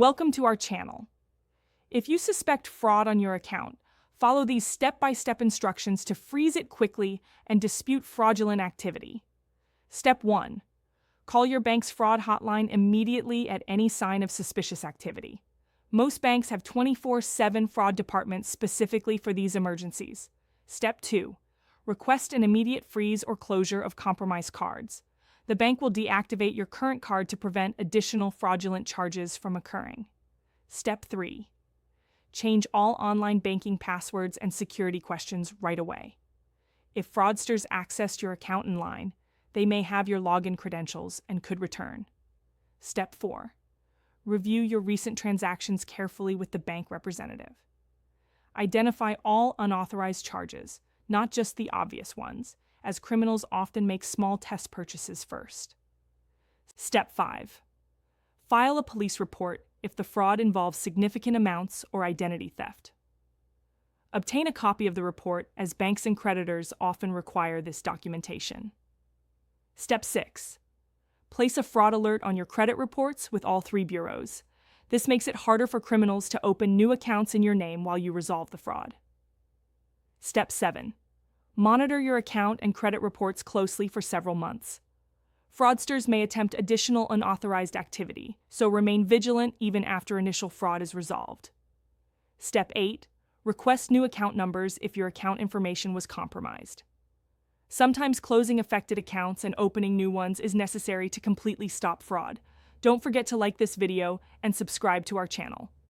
Welcome to our channel. If you suspect fraud on your account, follow these step-by-step instructions to freeze it quickly and dispute fraudulent activity. Step 1. Call your bank's fraud hotline immediately at any sign of suspicious activity. Most banks have 24/7 fraud departments specifically for these emergencies. Step 2. Request an immediate freeze or closure of compromised cards. The bank will deactivate your current card to prevent additional fraudulent charges from occurring. Step 3. Change all online banking passwords and security questions right away. If fraudsters accessed your account in line, they may have your login credentials and could return. Step 4. Review your recent transactions carefully with the bank representative. Identify all unauthorized charges, not just the obvious ones, as criminals often make small test purchases first. Step 5. File a police report if the fraud involves significant amounts or identity theft. Obtain a copy of the report, as banks and creditors often require this documentation. Step 6. Place a fraud alert on your credit reports with all 3 bureaus. This makes it harder for criminals to open new accounts in your name while you resolve the fraud. Step 7. Monitor your account and credit reports closely for several months. Fraudsters may attempt additional unauthorized activity, so remain vigilant even after initial fraud is resolved. Step 8. Request new account numbers if your account information was compromised. Sometimes closing affected accounts and opening new ones is necessary to completely stop fraud. Don't forget to like this video and subscribe to our channel.